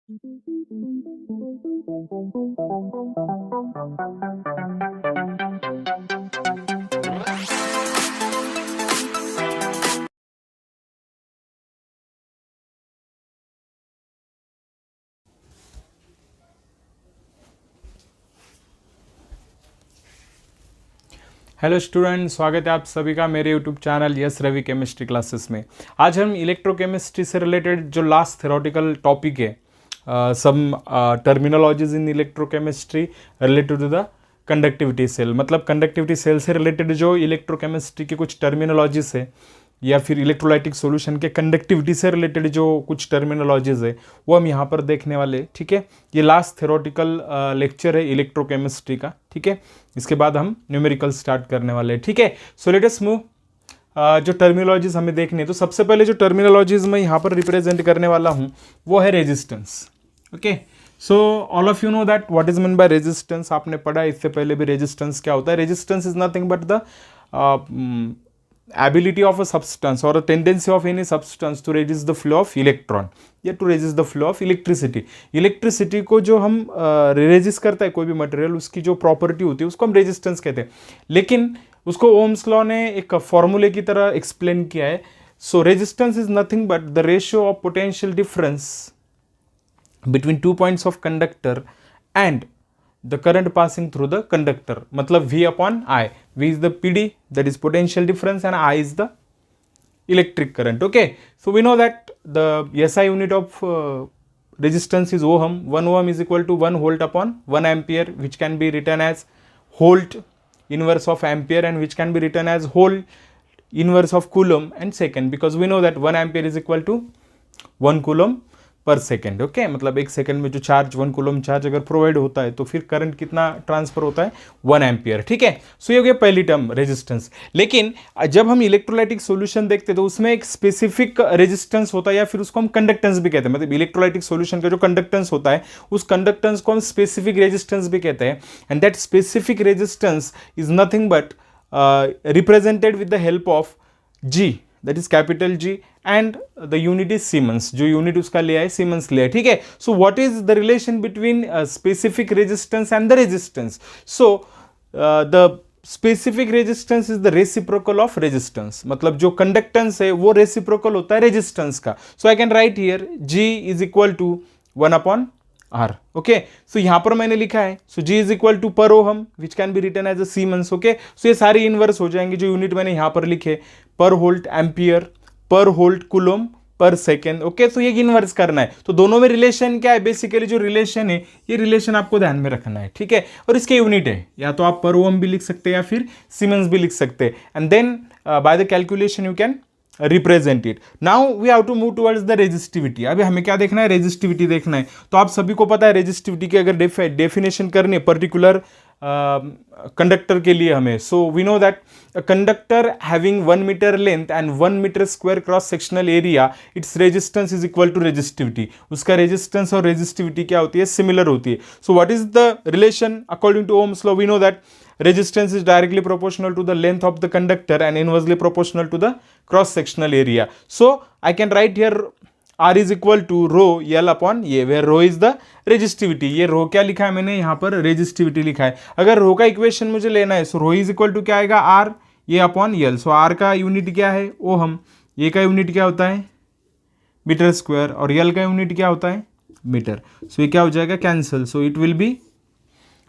Hello student, स्वागत है आप सभी का मेरे YouTube channel S Ravi chemistry classes में। आज हम इलेक्ट्रोकेमिस्ट्री से रिलेटेड जो लास्ट थ्योरेटिकल टॉपिक है, some terminologies in electrochemistry related to the conductivity cell, मतलब कंडक्टिविटी सेल से रिलेटेड जो इलेक्ट्रोकेमिस्ट्री की कुछ टर्मिनोलॉजीज है या फिर इलेक्ट्रोलाइटिक सॉल्यूशन के कंडक्टिविटी से रिलेटेड जो कुछ टर्मिनोलॉजीज है वो हम यहाँ पर देखने वाले। ठीक है, ये लास्ट थ्योरेटिकल लेक्चर है इलेक्ट्रोकेमिस्ट्री का। ठीक है, इसके बाद हम न्यूमेरिकल स्टार्ट करने वाले हैं। ठीक है, सो लेट अस मूव। जो टर्मिनोलॉजीज हमें देखनी है, तो सबसे पहले जो टर्मिनोलॉजीज मैं यहाँ पर रिप्रेजेंट करने वाला हूँ वो है resistance. Okay, so all of you know that what is mean by resistance. आपने पढ़ा इससे पहले भी रेजिस्टेंस क्या होता है। Resistance is nothing but the ability of a substance or a tendency of any substance to resist the flow of electron या to resist the flow of electricity। Electricity को जो हम रेजिस्ट करता है कोई भी मटेरियल, उसकी जो प्रॉपर्टी होती है उसको हम रेजिस्टेंस कहते हैं, लेकिन उसको ओम्स लॉ ने एक फॉर्मूले की तरह एक्सप्लेन किया है। सो resistance is nothing but the ratio of potential difference between two points of conductor and the current passing through the conductor, मतलब V upon I. V is the PD, that is potential difference, and I is the electric current. Okay, so we know that the SI unit of resistance is ohm. 1 ohm is equal to 1 volt upon 1 ampere, which can be written as volt inverse of ampere and which can be written as whole inverse of coulomb and second, because we know that 1 ampere is equal to 1 coulomb पर second. Okay, मतलब एक second में जो charge 1 coulomb charge अगर provide होता है तो फिर करंट कितना ट्रांसफर होता है, 1 एम्पियर। ठीक है, सो ये हो गया पहली टर्म रेजिस्टेंस। लेकिन जब हम इलेक्ट्रोलाइटिक सॉल्यूशन देखते हैं तो उसमें एक स्पेसिफिक रेजिस्टेंस होता है या फिर उसको हम कंडक्टेंस भी कहते हैं। मतलब इलेक्ट्रोलाइटिक सॉल्यूशन का जो कंडक्टेंस होता है उस कंडक्टेंस को हम स्पेसिफिक रेजिस्टेंस भी कहते हैं, and that specific resistance is nothing but represented with the help of G, that is capital G, and the unit is Siemens। जो यूनिट उसका लिया है Siemens लिया है। ठीक है, so what is the relation between specific resistance and the resistance? So the specific resistance is the reciprocal of resistance, मतलब जो कंडक्टेंस है वो रेसिप्रोकल होता है रेजिस्टेंस का। So I can write here G is equal to 1 upon R। Okay, so यहां पर मैंने लिखा है so G is equal to per ohm which can be written as a siemens. Okay, so ये सारी इनवर्स हो जाएंगे जो यूनिट मैंने यहां पर लिखे, पर होल्ट एम्पियर, पर होल्ट कुलोम, पर सेकेंड। ओके, सो ये इनवर्स करना है। तो दोनों में रिलेशन क्या है, बेसिकली जो रिलेशन है ये रिलेशन आपको ध्यान में रखना है। ठीक है, और इसके यूनिट है या तो आप पर ओहम भी लिख सकते हैं या फिर सीमेंस भी लिख सकते हैं, and then by the calculation you can represent it. Now we have to move towards the resistivity. अभी हमें क्या देखना है, रेजिस्टिविटी देखना है। तो आप सभी को पता है रेजिस्टिविटी की अगर डेफिनेशन करनी है पर्टिकुलर कंडक्टर के लिए हमें, so we know that a conductor having 1 metre length and 1 metre square cross sectional area, its resistance is equal to resistivity. उसका रेजिस्टेंस और रेजिस्टिविटी क्या होती है, सिमिलर होती है। So what is the relation according to Ohm's law? We know that resistance is directly proportional to the length of the conductor and inversely proportional to the cross sectional area. So I can write here R is equal to rho L upon A, where rho is the resistivity। ये rho क्या लिखा है मैंने यहाँ पर, resistivity लिखा है। अगर rho का इक्वेशन मुझे लेना है सो rho is equal to क्या आएगा, R ये अपॉन L। सो R का यूनिट क्या है, ओहम, ये का यूनिट क्या होता है, मीटर स्क्वायर, और L का यूनिट क्या होता है, मीटर। सो ये क्या हो जाएगा, cancel, so it will be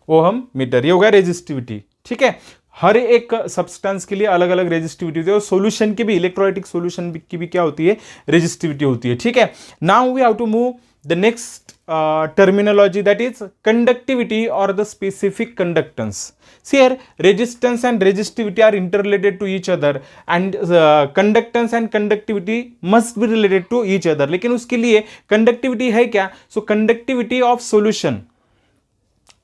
ohm metre. ये होगा रेजिस्टिविटी। ठीक है, हर एक सब्सटेंस के लिए अलग अलग रेजिस्टिविटी होती है, और सॉल्यूशन की भी, इलेक्ट्रोलाइटिक सॉल्यूशन की भी क्या होती है, रेजिस्टिविटी होती है। ठीक है, now we have to move the next terminology, that is conductivity और the specific conductance. Here resistance and resistivity are interrelated to each other, and conductance and conductivity must be related to each other। लेकिन उसके लिए conductivity है क्या, so conductivity of solution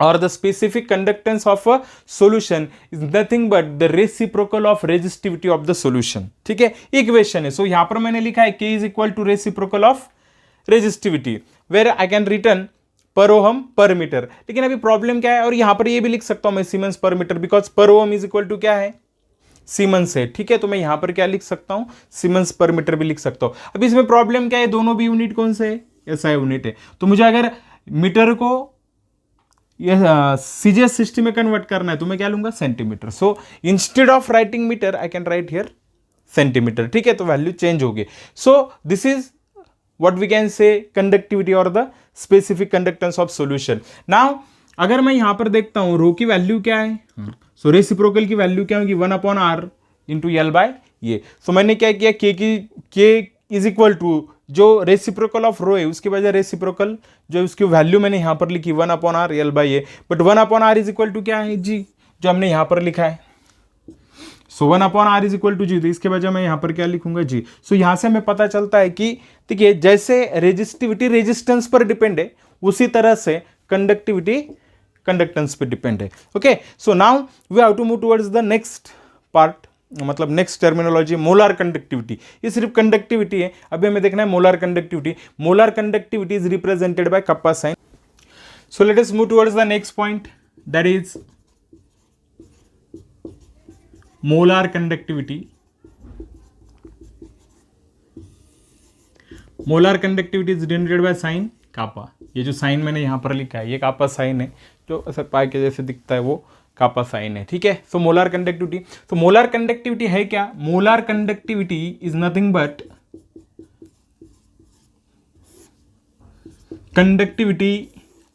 or the specific conductance of a solution is nothing but the reciprocal of resistivity of the solution। ठीक है, equation है। सो यहां पर मैंने लिखा है K is equal to reciprocal of resistivity, where I can written पर ohm पर मीटर। लेकिन अभी प्रॉब्लम क्या है, और यहां पर ये भी लिख सकता हूं मैं सीमेंस पर मीटर, बिकॉज पर ओहम इज इक्वल टू क्या है, सीमेंस है। ठीक है, तो मैं यहां पर क्या लिख सकता हूं, सीमेंस पर मीटर भी लिख सकता हूं। अभी इसमें प्रॉब्लम क्या है, दोनों भी यूनिट कौन से है, ऐसा यूनिट है। तो मुझे अगर मीटर को ये सीजीएस सिस्टम में कन्वर्ट करना है तो मैं क्या लूंगा, centimetre. So instead of writing metre I can write here centimetre, ठीक है, तो वैल्यू चेंज होगी। So this is what we can say conductivity और the specific conductance of solution. Now अगर मैं यहां पर देखता हूं रो की वैल्यू क्या है, सो रेसिप्रोकल की वैल्यू क्या होगी, 1/r इंटू एल बाय ये। सो मैंने क्या किया, के इज इक्वल टू जो रेसिप्रोकल ऑफ रो है उसके बजाय रेसिप्रोकल जो उसकी वैल्यू मैंने यहां पर लिखी 1/r L by A, but 1/r is equal to क्या है जी, जो हमने यहां पर लिखा है। सो 1/r is equal to G, तो इसके बजाय मैं यहां पर क्या लिखूंगा जी। सो यहां से हमें पता चलता है कि देखिए जैसे रेजिस्टिविटी रेजिस्टेंस पर डिपेंड है उसी तरह से कंडक्टिविटी कंडक्टेंस पे डिपेंड है। Okay, so now we have to move towards the next part, मतलब नेक्स्ट टर्मिनोलॉजी मोलार कंडक्टिविटी। ये सिर्फ कंडक्टिविटी है, अभी हमें देखना है molar conductivity. Molar conductivity is represented by kappa sign. So let us move towards the next point, that is molar conductivity. Molar conductivity is denoted by sign kappa. ये जो sign मैंने यहां पर लिखा है ये कापा साइन है, जो ऐसा पाई के जैसे दिखता है वो कापा साइन है, ठीक है। सो मोलार कंडक्टिविटी, तो मोलार कंडक्टिविटी है क्या, molar conductivity is nothing but conductivity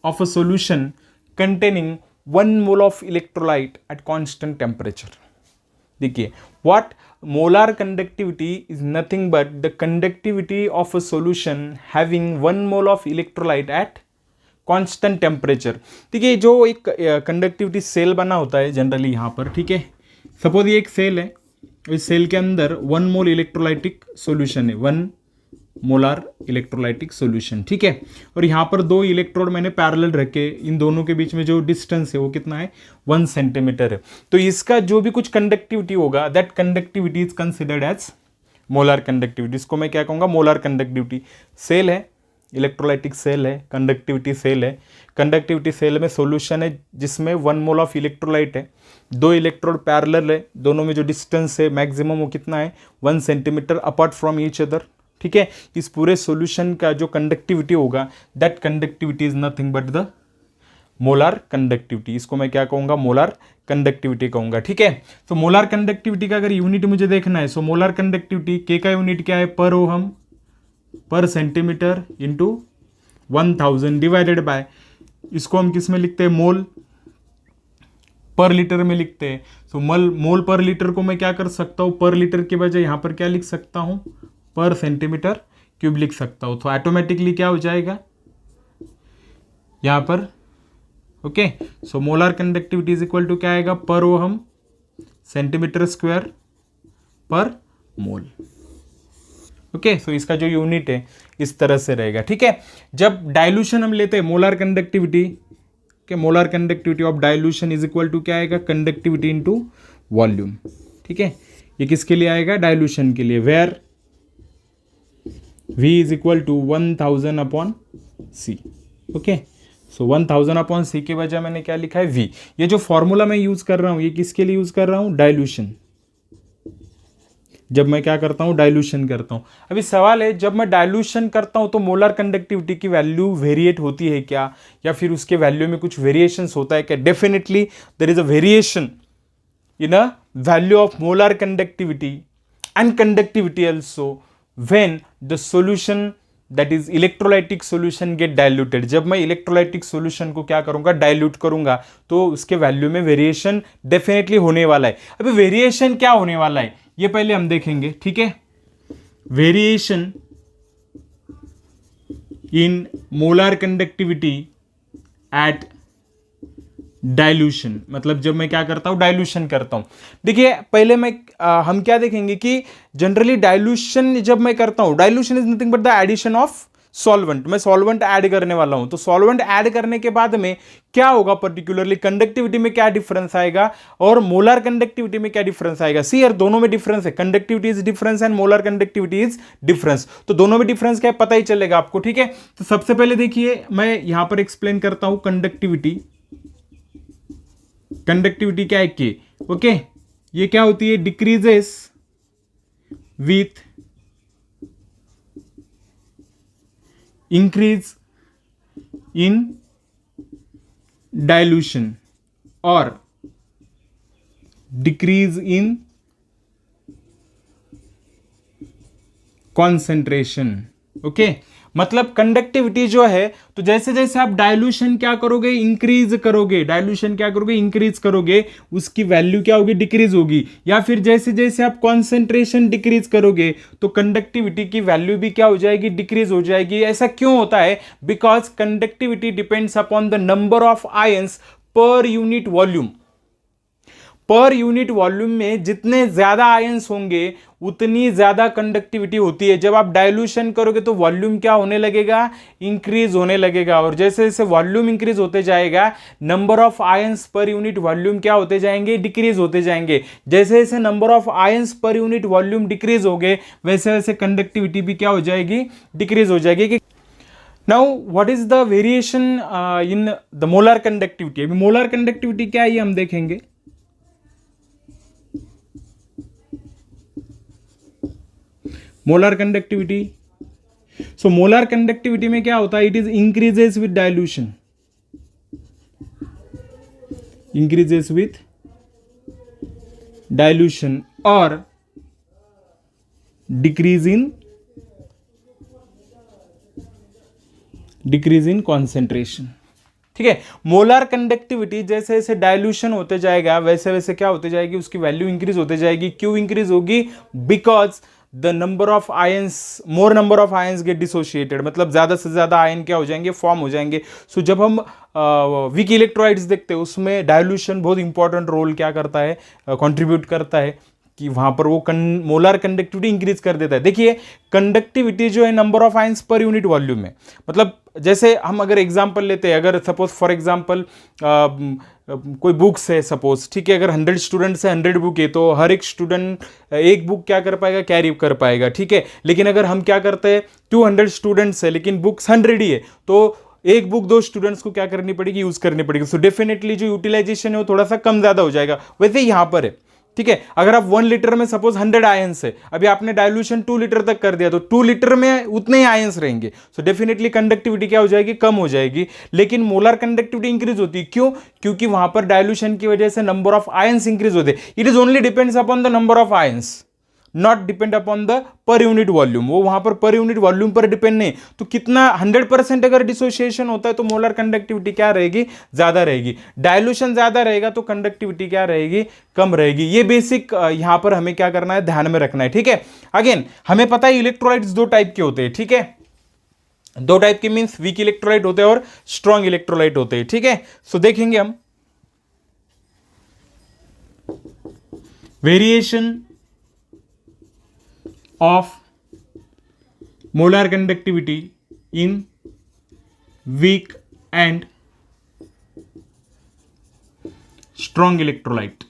of a solution containing 1 mole of electrolyte at constant temperature. देखिए what molar conductivity is nothing but the conductivity of a solution having 1 mole of electrolyte at constant temperature. देखिए जो एक conductivity cell बना होता है generally यहाँ पर, ठीक है, सपोज ये एक सेल है, इस सेल के अंदर 1 मोल इलेक्ट्रोलाइटिक सॉल्यूशन है, 1 मोलार इलेक्ट्रोलाइटिक सॉल्यूशन, ठीक है, और यहाँ पर 2 इलेक्ट्रोड मैंने पैरेलल रखे, इन दोनों के बीच में जो डिस्टेंस है वो कितना है, 1 सेंटीमीटर है। तो इसका जो भी कुछ कंडक्टिविटी होगा that conductivity is considered as molar conductivity. इसको मैं क्या कहूँगा, मोलार कंडक्टिविटी। सेल है, इलेक्ट्रोलाइटिक सेल है, कंडक्टिविटी सेल है, कंडक्टिविटी सेल में सॉल्यूशन है जिसमें 1 मोल ऑफ इलेक्ट्रोलाइट है, 2 इलेक्ट्रोड पैरेलल है, दोनों में जो डिस्टेंस है मैक्सिमम वो कितना है, 1 centimetre apart from each other, ठीक है। इस पूरे सॉल्यूशन का जो कंडक्टिविटी होगा that conductivity is nothing but the molar conductivity. इसको मैं क्या कहूँगा, मोलार कंडक्टिविटी कहूँगा, ठीक है। तो मोलार कंडक्टिविटी का अगर यूनिट मुझे देखना है, सो मोलार कंडक्टिविटी के का यूनिट क्या है, पर ओहम पर सेंटीमीटर इंटू 1000 डिवाइडेड बाय, इसको हम किस में लिखते हैं, मोल पर लीटर में लिखते हैं। सो मोल पर लीटर को मैं क्या कर सकता हूँ, पर लीटर के बजाय यहाँ पर क्या लिख सकता हूँ, पर सेंटीमीटर क्यूब लिख सकता हूँ। तो ऑटोमेटिकली क्या हो जाएगा यहाँ पर, okay. So molar conductivity is equal to क्या आएगा, पर ओहम सेंटीमीटर स्क्वायर पर मोल, ओके। सो इसका जो यूनिट है इस तरह से रहेगा, ठीक है। जब डाइल्यूशन हम लेते हैं मोलार कंडक्टिविटी के, molar conductivity of dilution is equal to क्या आएगा, कंडक्टिविटी इनटू वॉल्यूम, ठीक है। ये किसके लिए आएगा, डाइल्यूशन के लिए, where V is equal to 1000 upon C, okay. So 1000 upon C के बजाय मैंने क्या लिखा है, V। ये जो फॉर्मूला मैं यूज कर रहा हूं ये किसके लिए यूज कर रहा हूं, डाइल्यूशन। जब मैं क्या करता हूं, डाइल्यूशन करता हूं। अभी सवाल है, जब मैं डाइल्यूशन करता हूं तो मोलार कंडक्टिविटी की वैल्यू वेरिएट होती है क्या, या फिर उसके वैल्यू में कुछ वेरिएशंस होता है क्या? Definitely there is a variation in a value of molar conductivity and conductivity also when the solution that is electrolytic solution get diluted। जब मैं electrolytic solution को क्या करूंगा, dilute करूंगा, तो उसके वैल्यू में वेरिएशन डेफिनेटली होने वाला है। अभी वेरिएशन क्या होने वाला है ये पहले हम देखेंगे, ठीक है। Variation in molar conductivity eight dilution, मतलब जब मैं क्या करता हूं, डाइल्यूशन करता हूं। देखिए पहले मैं हम क्या देखेंगे कि जनरली डाइल्यूशन जब मैं करता हूं, dilution is nothing but the addition of solvent. मैं सॉल्वेंट ऐड करने वाला हूं, तो सॉल्वेंट ऐड करने के बाद में क्या होगा, पर्टिकुलरली कंडक्टिविटी में क्या डिफरेंस आएगा और मोलार कंडक्टिविटी में क्या डिफरेंस आएगा। सी यार दोनों में डिफरेंस है, conductivity is difference and molar conductivity is difference. तो दोनों में डिफरेंस क्या है पता ही चलेगा आपको, ठीक है। तो सबसे पहले देखिए मैं यहां पर एक्सप्लेन करता हूं कंडक्टिविटी। कंडक्टिविटी क्या है, के, ओके। ये क्या होती है, decreases with increase in dilution और डिक्रीज इन कॉन्सेंट्रेशन। ओके, मतलब कंडक्टिविटी जो है, तो जैसे जैसे आप डाइल्यूशन क्या करोगे, इंक्रीज करोगे, डाइल्यूशन क्या करोगे, इंक्रीज करोगे, उसकी वैल्यू क्या होगी, डिक्रीज होगी। या फिर जैसे जैसे आप कॉन्सेंट्रेशन डिक्रीज करोगे तो कंडक्टिविटी की वैल्यू भी क्या हो जाएगी, डिक्रीज हो जाएगी। ऐसा क्यों होता है? Because conductivity depends upon the number of ions per unit volume. Per unit volume में जितने ज्यादा आयंस होंगे उतनी ज्यादा कंडक्टिविटी होती है। जब आप डाइल्यूशन करोगे तो वॉल्यूम क्या होने लगेगा, इंक्रीज होने लगेगा। और जैसे जैसे वॉल्यूम इंक्रीज होते जाएगा, number of ions per unit volume क्या होते जाएंगे, डिक्रीज होते जाएंगे। जैसे जैसे number of ions per unit volume decrease हो गए, वैसे वैसे कंडक्टिविटी भी क्या हो जाएगी, डिक्रीज हो जाएगी। Now what is the variation in the molar conductivity? अभी मोलर कंडक्टिविटी क्या है ये हम देखेंगे। मोलर कंडक्टिविटी, सो मोलर कंडक्टिविटी में क्या होता है, it is increases with dilution, increases with dilution और डिक्रीज इन कॉन्सेंट्रेशन। ठीक है, मोलर कंडक्टिविटी जैसे जैसे डाइल्यूशन होते जाएगा वैसे वैसे क्या होते जाएगी, उसकी वैल्यू इंक्रीज होते जाएगी। क्यों इंक्रीज होगी? Because the number of ions, more number of ions gate dissociated, मतलब ज्यादा से ज्यादा आयन क्या हो जाएंगे, फॉर्म हो जाएंगे। सो जब हम वीक इलेक्ट्रोलाइट्स देखते हैं उसमें डाइल्यूशन बहुत इंपॉर्टेंट रोल क्या करता है, कंट्रीब्यूट करता है कि वहां पर वो मोलर कंडक्टिविटी इंक्रीज कर देता है। देखिए कंडक्टिविटी जो है number of ions per unit volume में, मतलब जैसे हम अगर एग्जांपल लेते हैं, अगर सपोज फॉर एग्जांपल कोई बुक्स है सपोज, ठीक है, अगर 100 स्टूडेंट्स है, 100 बुक है, तो हर एक स्टूडेंट एक बुक क्या कर पाएगा, कैरी कर पाएगा। ठीक है, लेकिन अगर हम क्या करते हैं, 200 स्टूडेंट्स है लेकिन बुक्स 100 ही है, तो एक बुक 2 स्टूडेंट्स को क्या करनी पड़ेगी, यूज करनी पड़ेगी। सो डेफिनेटली जो यूटिलाइजेशन है वो थोड़ा सा कम ज्यादा हो जाएगा। वैसे यहां पर है, ठीक है, अगर आप 1 लीटर में सपोज 100 आयंस है, अभी आपने डाइल्यूशन 2 लीटर तक कर दिया तो 2 लीटर में उतने ही आयंस रहेंगे। सो डेफिनेटली कंडक्टिविटी क्या हो जाएगी, कम हो जाएगी। लेकिन मोलर कंडक्टिविटी इंक्रीज होती है, क्यों? क्योंकि वहां पर डाइल्यूशन की वजह से नंबर ऑफ आयंस इंक्रीज होते हैं। It is only depends upon the number of ions, not depend upon the per unit volume. वो वहां पर पर यूनिट वॉल्यूम पर डिपेंड नहीं। तो कितना 100% अगर डिसोसिएशन होता है तो मोलर कंडक्टिविटी क्या रहेगी, ज्यादा रहेगी। डाइल्यूशन ज्यादा रहेगा तो कंडक्टिविटी क्या रहेगी, कम रहेगी। ये बेसिक यहां पर हमें क्या करना है, ध्यान में रखना है। ठीक है, अगेन हमें पता है इलेक्ट्रोलाइट्स 2 टाइप के होते हैं। ठीक है, 2 टाइप के मींस वीक इलेक्ट्रोलाइट होते हैं और स्ट्रॉन्ग इलेक्ट्रोलाइट होते हैं। ठीक है, सो देखेंगे हम variation of molar conductivity in weak and strong electrolyte।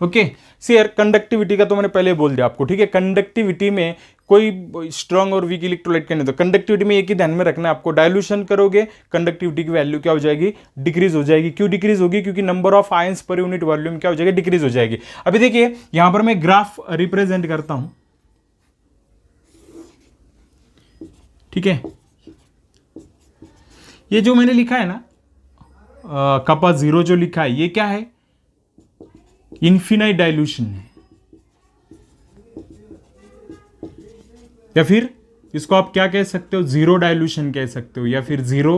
Okay, सियर कंडक्टिविटी का तो मैंने पहले बोल दिया आपको। ठीक है, कंडक्टिविटी में कोई स्ट्रॉन्ग और वीक इलेक्ट्रोलाइट का नहीं। तो कंडक्टिविटी में एक ही ध्यान में रखना है आपको, डाइल्यूशन करोगे कंडक्टिविटी की वैल्यू क्या हो जाएगी, डिक्रीज हो जाएगी। क्यों डिक्रीज होगी? क्योंकि number of ions per unit volume क्या हो जाएगी, डिक्रीज हो जाएगी। अभी देखिए यहां पर मैं ग्राफ रिप्रेजेंट करता हूं। ठीक है, ये जो मैंने लिखा है ना कपा 0 जो लिखा है, ये क्या है, इन्फिनाइट डाइल्यूशन है, या फिर इसको आप क्या कह सकते हो, जीरो डाइल्यूशन कह सकते हो, या फिर जीरो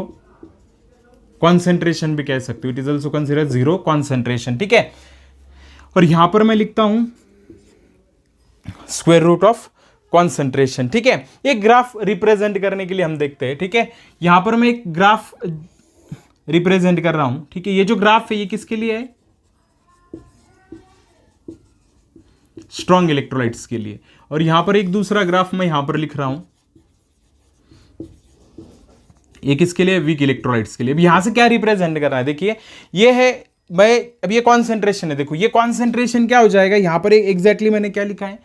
कॉन्सेंट्रेशन भी कह सकते हो। It is also consider zero concentration. ठीक है, और यहां पर मैं लिखता हूं स्क्वायर रूट ऑफ कॉन्सेंट्रेशन। ठीक है, एक ग्राफ रिप्रेजेंट करने के लिए हम देखते हैं। ठीक है, यहां पर मैं एक ग्राफ रिप्रेजेंट कर रहा हूं। ठीक है, ये जो ग्राफ है ये किसके लिए है, स्ट्रॉन्ग इलेक्ट्रोलाइट्स के लिए। और यहां पर एक दूसरा ग्राफ मैं यहां पर लिख रहा हूं, ये किसके लिए, वीक इलेक्ट्रोलाइट्स के लिए। अब यहां से क्या रिप्रेजेंट कर रहा है, देखिए ये है, मैं अब ये कॉन्सेंट्रेशन है, देखो ये कॉन्सेंट्रेशन क्या हो जाएगा, यहां पर एग्जैक्टली मैंने क्या लिखा है,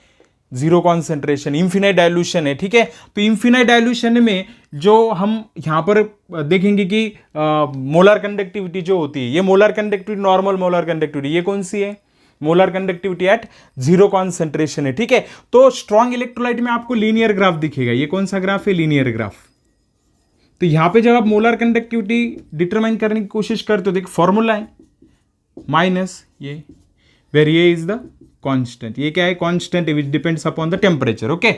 जीरो कॉन्सेंट्रेशन, इंफिनाइट डाइल्यूशन है। ठीक है, तो इंफिनाइट डाइल्यूशन में जो हम यहां पर देखेंगे कि मोलर कंडक्टिविटी जो होती है, ये molar conductivity, normal molar conductivity, ये कौन सी है, molar conductivity at zero concentration है, ठीक है। तो स्ट्रॉन्ग इलेक्ट्रोलाइट में आपको लीनियर ग्राफ दिखेगा, ये कौन सा ग्राफ है, लीनियर ग्राफ। तो यहां पे जब आप मोलर कंडक्टिविटी डिटरमाइन करने की कोशिश करते हो, देखो फॉर्मूला है माइनस ये, वेर ये इज द कांस्टेंट, ये क्या है, constant which depends upon the temperature, okay.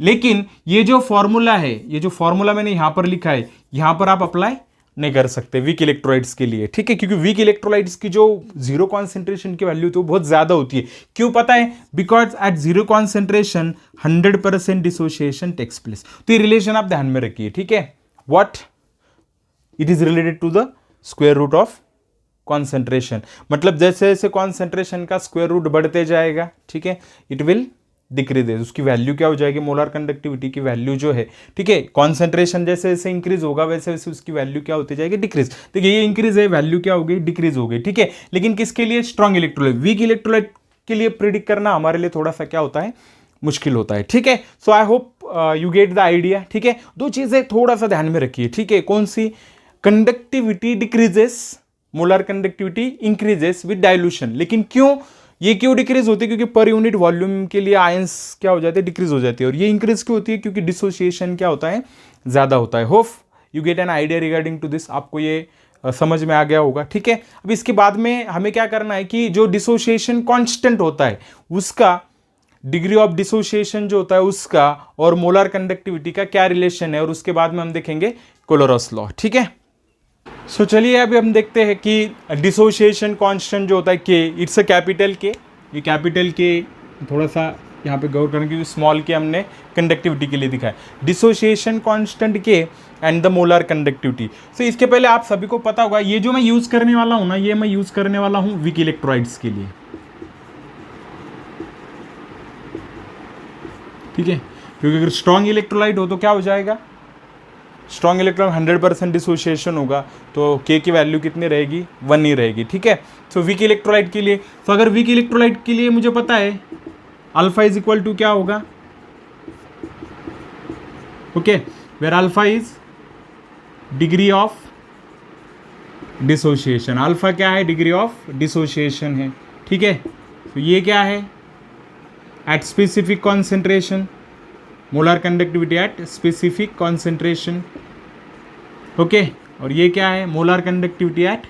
लेकिन ये जो फॉर्मूला है, ये जो फॉर्मूला मैंने यहां पर लिखा है, यहां पर आप अप्लाई नहीं कर सकते वीक इलेक्ट्रोलाइट्स के लिए, ठीक है, क्योंकि वीक इलेक्ट्रोलाइट्स की जो जीरो कॉन्सेंट्रेशन की वैल्यू थी वो बहुत ज्यादा होती है। क्यों पता है, because at zero concentration 100% dissociation takes place. तो ये रिलेशन आप ध्यान में रखिए, ठीक है। What it is related to the square root of concentration, मतलब जैसे जैसे कॉन्सेंट्रेशन का स्क्वायर रूट बढ़ते जाएगा, ठीक है, इट विल डिक्रीज, उसकी वैल्यू क्या हो जाएगी, मोलर कंडक्टिविटी की वैल्यू जो है, ठीक है, कॉन्सेंट्रेशन जैसे जैसे इंक्रीज होगा वैसे वैसे उसकी वैल्यू क्या होती जाएगी, डिक्रीज। देखिए ये इंक्रीज है, वैल्यू क्या हो गई, डिक्रीज हो गई, ठीक है। लेकिन किसके लिए, स्ट्रॉन्ग इलेक्ट्रोलाइट। वीक इलेक्ट्रोलाइट के लिए प्रिडिक्ट करना हमारे लिए थोड़ा सा क्या होता है, मुश्किल होता है, ठीक है। So I hope you get the idea, ठीक है। दो चीजें थोड़ा सा ध्यान में रखिए, ठीक है। कौन सी, conductivity decreases, molar conductivity increases with dilution. लेकिन क्यों, ये क्यों डिक्रीज होती है, क्योंकि पर यूनिट वॉल्यूम के लिए आयंस क्या हो जाते हैं, डिक्रीज हो जाती है। और ये इंक्रीज क्यों होती है, क्योंकि डिसोसिएशन क्या होता है, ज्यादा होता है। Hope you get an idea regarding to this, आपको ये समझ में आ गया होगा, ठीक है। अब इसके बाद में हमें क्या करना है कि जो डिसोसिएशन कांस्टेंट होता है उसका, डिग्री ऑफ डिसोसिएशन जो होता है उसका और मोलर कंडक्टिविटी का क्या रिलेशन है, और उसके बाद में हम देखेंगे कोलोरस लॉ, ठीक है। सो चलिए अभी हम देखते हैं कि डिसोसिएशन कांस्टेंट जो होता है के, इट्स अ कैपिटल के, ये कैपिटल के थोड़ा सा यहाँ पे गौर करें क्योंकि स्मॉल के हमने कंडक्टिविटी के लिए दिखा है, डिसोसिएशन कांस्टेंट के एंड द मोलर कंडक्टिविटी। सो इसके पहले आप सभी को पता होगा, ये जो मैं यूज करने वाला हूँ ना, ये मैं यूज करने वाला हूँ वीक इलेक्ट्रोलाइट्स के लिए, ठीक है। क्योंकि अगर स्ट्रॉन्ग इलेक्ट्रोलाइट हो तो क्या हो जाएगा, स्ट्रॉन्ग इलेक्ट्रॉन 100% डिसोसिएशन होगा, तो के की वैल्यू कितनी रहेगी, 1 ही रहेगी, ठीक है। सो वीक इलेक्ट्रोलाइट के लिए, तो अगर वीक इलेक्ट्रोलाइट के लिए मुझे पता है अल्फा इज इक्वल टू क्या होगा, okay, where alpha is degree of dissociation, alpha क्या है, डिग्री ऑफ डिसोसिएशन है, ठीक है। तो ये क्या है, at specific concentration, molar conductivity at specific concentration, okay. और ये क्या है, molar conductivity at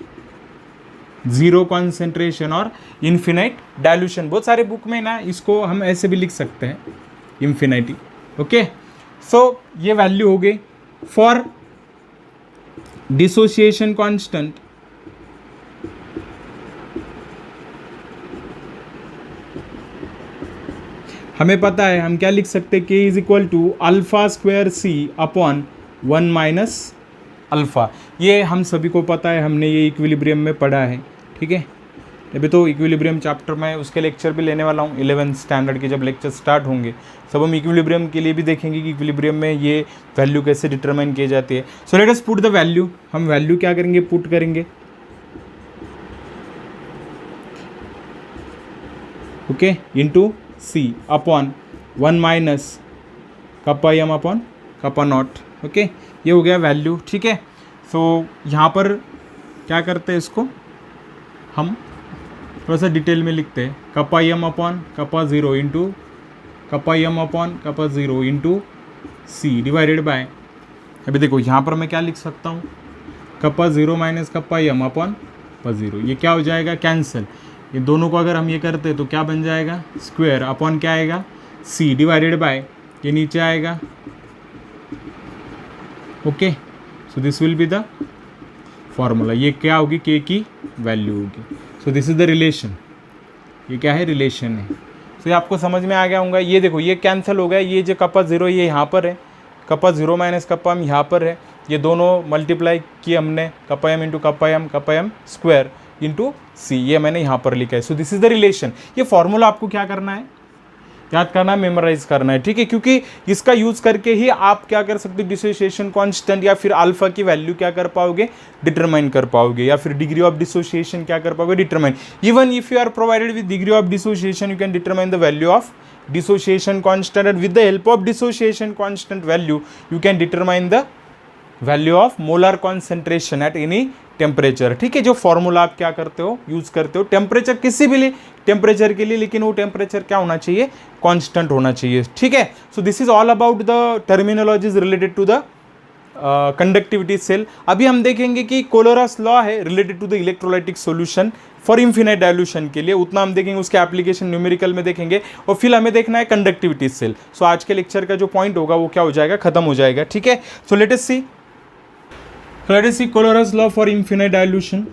zero concentration और इन्फिनाइट डाइल्यूशन। बहुत सारे बुक में ना इसको हम ऐसे भी लिख सकते हैं, इन्फिनिटी, ओके। सो ये वैल्यू हो गई फॉर डिसोसिएशन कांस्टेंट, हमें पता है हम क्या लिख सकते हैं, K is equal to alpha square C upon 1 minus alpha. ये हम सभी को पता है, हमने ये इक्विलिब्रियम में पढ़ा है, ठीक है। अभी तो इक्विलिब्रियम चैप्टर में उसके लेक्चर भी लेने वाला हूँ, 11th स्टैंडर्ड के जब लेक्चर स्टार्ट होंगे सब हम इक्विलिब्रियम के लिए भी देखेंगे कि इक्विलिब्रियम में ये वैल्यू कैसे डिटरमाइन की जाती है। So let us put the value, हम वैल्यू क्या करेंगे, पुट करेंगे, okay, into C upon 1 minus kappa M upon kappa naught, okay. ये हो गया वैल्यू, ठीक है। सो यहाँ पर क्या करते हैं, इसको हम थोड़ा सा डिटेल में लिखते हैं, kappa M upon kappa 0 into kappa M upon kappa 0 into C divided by, अभी देखो यहाँ पर मैं क्या लिख सकता हूँ, kappa 0 minus kappa M upon kappa 0, ये क्या हो जाएगा, कैंसिल। ये दोनों को अगर हम ये करते तो क्या बन जाएगा, स्क्वायर अपॉन क्या आएगा, सी डिवाइडेड बाय, ये नीचे आएगा, okay. So this will be the formula, ये क्या होगी, के की वैल्यू होगी। So this is the relation, ये क्या है, रिलेशन है। सो ये आपको समझ में आ गया होगा। ये देखो ये कैंसिल हो गया, ये जो कप्पा 0 ये यहाँ पर है, कप्पा 0 माइनस कप्पा एम यहाँ पर है, ये दोनों मल्टीप्लाई किए हमने, kappa M into kappa M square into C, ये मैंने यहाँ पर लिखा है। So this is the relation. ये फॉर्मूला आपको क्या करना है, याद करना है, मेमोराइज करना है, ठीक है। क्योंकि इसका यूज करके ही आप क्या कर सकते हो, डिसोसिएशन कांस्टेंट या फिर अल्फा की वैल्यू क्या कर पाओगे, डिटरमाइन कर पाओगे, या फिर डिग्री ऑफ डिसोसिएशन क्या कर पाओगे, determine. Even if you are provided with degree of dissociation, you can determine the value of dissociation constant, and with the help of dissociation constant value you can determine the value of molar concentration at any temperature, ठीक है। जो formula आप क्या करते हो, use करते हो temperature किसी भी टेम्परेचर के लिए, लेकिन वो टेम्परेचर क्या होना चाहिए, कांस्टेंट होना चाहिए, ठीक है। So this is all about the terminologies related to the conductivity cell. अभी हम देखेंगे कि कोलोरस लॉ है related to the electrolytic solution for infinite dilution के लिए, उतना हम देखेंगे, उसके एप्लीकेशन न्यूमेरिकल में देखेंगे, और फिर हमें देखना है कंडक्टिविटी सेल। सो आज के लेक्चर का जो पॉइंट होगा वो क्या हो जाएगा, खत्म हो जाएगा, ठीक है। So let us see Kohlrausch's law for infinite dilution.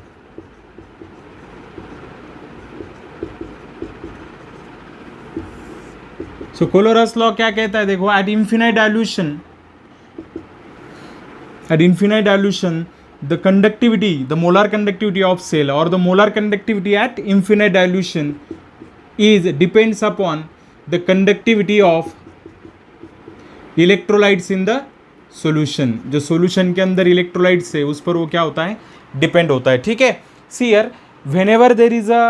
So Kohlrausch's law क्या कहता है, देखो, at infinite dilution, the conductivity, the molar conductivity of cell or the molar conductivity at infinite dilution depends upon the conductivity of electrolytes in the solution। जो solution के अंदर electrolytes है उस पर वो क्या होता है, डिपेंड होता है, ठीक है। See here, whenever there is a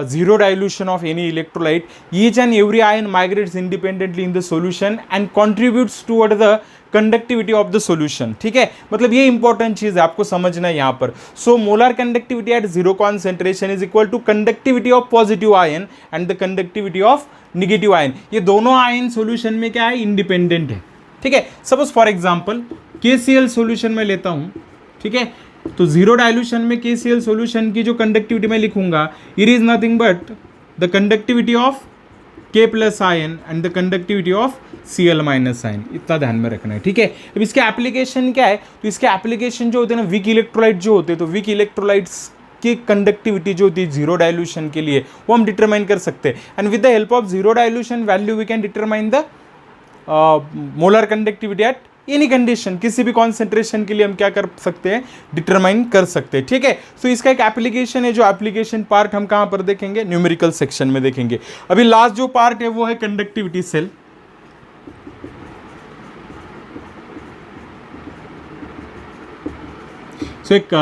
zero dilution of any electrolyte, each and every ion migrates independently in the solution and contributes toward the conductivity of the solution, ठीक है। मतलब ये इंपॉर्टेंट चीज है, आपको समझना है यहाँ पर। So molar conductivity at zero concentration is equal to conductivity of positive ion and the conductivity of negative ion. ये दोनों आयन सॉल्यूशन में क्या है, इंडिपेंडेंट है, ठीक है। Suppose for example KCl solution में लेता हूँ, ठीक है। तो जीरो डायल्यूशन में KCl सॉल्यूशन की जो कंडक्टिविटी मैं लिखूंगा, it is nothing but the conductivity of K plus ion and the conductivity of Cl minus ion, इतना ध्यान में रखना है, ठीक है। अब इसके एप्लीकेशन क्या है, तो इसके एप्लीकेशन जो होते हैं ना, वीक इलेक्ट्रोलाइट जो होते हैं, तो वीक इलेक्ट्रोलाइट्स की कंडक्टिविटी जो होती है जीरो डायल्यूशन के लिए, वो हम डिटरमाइन कर सकते हैं। And with the help of zero dilution value we can determine the molar conductivity at any condition, किसी भी कॉन्सेंट्रेशन के लिए हम क्या कर सकते हैं, डिटरमाइन कर सकते हैं, ठीक है। सो इसका एक एप्लीकेशन है, जो एप्लीकेशन पार्ट हम कहाँ पर देखेंगे, न्यूमेरिकल सेक्शन में देखेंगे। अभी लास्ट जो पार्ट है वो है कंडक्टिविटी सेल। सो एक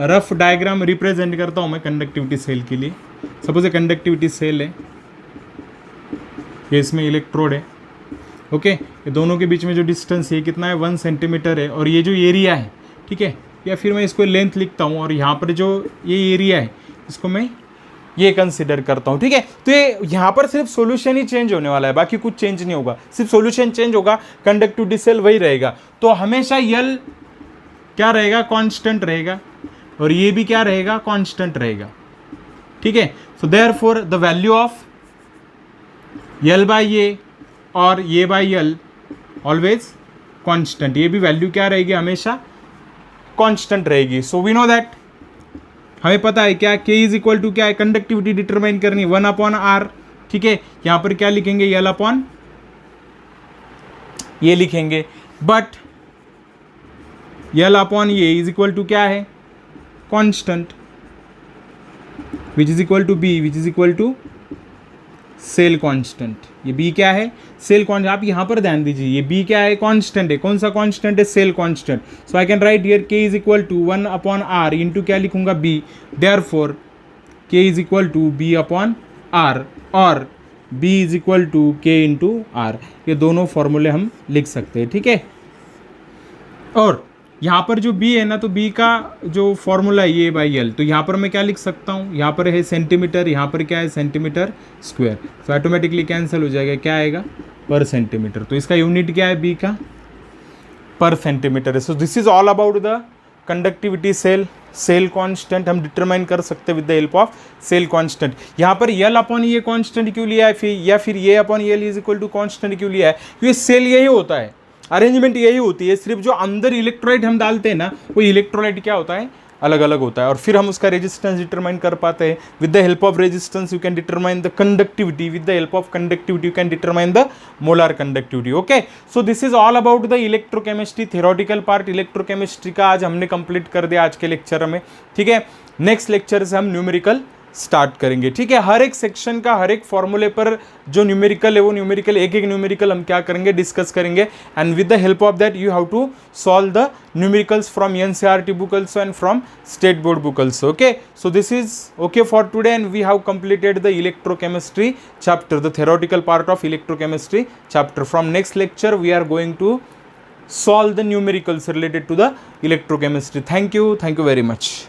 रफ डायग्राम रिप्रेजेंट करता हूं मैं कंडक्टिविटी सेल के लिए। सपोज ये कंडक्टिविटी सेल है, ये इसमें इलेक्ट्रोड है, ओके। ये दोनों के बीच में जो डिस्टेंस है कितना है, 1 सेंटीमीटर है, और ये जो एरिया है, ठीक है, या फिर मैं इसको लेंथ लिखता हूँ, और यहाँ पर जो ये एरिया है इसको मैं ये कंसिडर करता हूँ, ठीक है। तो ये यहाँ पर सिर्फ सॉल्यूशन ही चेंज होने वाला है, बाकी कुछ चेंज नहीं होगा, सिर्फ सॉल्यूशन चेंज होगा, कंडक्टिविटी सेल वही रहेगा। तो हमेशा यल क्या रहेगा, कांस्टेंट रहेगा, और ये भी क्या रहेगा, कांस्टेंट रहेगा, ठीक है। So therefore the value of यल बाय ए और ये बाय यल ऑलवेज कांस्टेंट, ये भी वैल्यू क्या रहेगी, हमेशा कांस्टेंट रहेगी। सो वी नो दैट, हमें पता है क्या, K इज इक्वल टू क्या है, कंडक्टिविटी डिटरमाइन करनी 1/R, ठीक है। यहां पर क्या लिखेंगे, यल अपॉन ये लिखेंगे, but L upon A is equal to क्या है, constant, which is equal to B, which is equal to cell constant. ये बी क्या है, सेल कांस्टेंट। आप यहां पर ध्यान दीजिए, ये बी क्या है, कांस्टेंट है। कौन सा कांस्टेंट है, cell constant. So I can write here K is equal to 1/R into क्या लिखूंगा, B. Therefore K is equal to B upon R, और B is equal to K into R। ये दोनों फॉर्मूले हम लिख सकते हैं, ठीक है। और यहाँ पर जो B है ना, तो B का जो फॉर्मूला है ये बाई एल, तो यहाँ पर मैं क्या लिख सकता हूँ, यहाँ पर है सेंटीमीटर, यहाँ पर क्या है, सेंटीमीटर स्क्वायर। तो ऑटोमेटिकली कैंसिल हो जाएगा, क्या आएगा, पर सेंटीमीटर। तो इसका यूनिट क्या है, B का पर सेंटीमीटर है। So this is all about the conductivity cell. Cell constant हम डिटरमाइन कर सकते हैं with the help of cell constant. यहाँ पर यल अपॉन ये कांस्टेंट क्यों लिया है, फिर या फिर A upon L is equal to constant क्यों लिया है, क्योंकि सेल यही होता है, अरेंजमेंट यही होती है। सिर्फ जो अंदर इलेक्ट्रोलाइट हम डालते हैं ना, वो इलेक्ट्रोलाइट क्या होता है, अलग अलग होता है, और फिर हम उसका रेजिस्टेंस डिटरमाइन कर पाते हैं। With the help of resistance you can determine the conductivity, with the help of conductivity you can determine the molar conductivity, okay. So this is all about the electrochemistry theoretical part. Electrochemistry का आज हमने complete कर दिया आज के lecture में, ठीक है। नेक्स्ट लेक्चर से हम न्यूमेरिकल स्टार्ट करेंगे, ठीक है। हर एक सेक्शन का हर एक फॉर्मूले पर जो न्यूमेरिकल है वो न्यूमेरिकल एक एक न्यूमेरिकल हम क्या करेंगे, डिस्कस करेंगे। And with the help of that you have to solve the numericals from NCERT book also and from state board book also, okay. So this is okay for today, and we have completed the electrochemistry chapter, the theoretical part of electrochemistry chapter. From next lecture we are going to solve the numericals related to the electrochemistry. Thank you very much.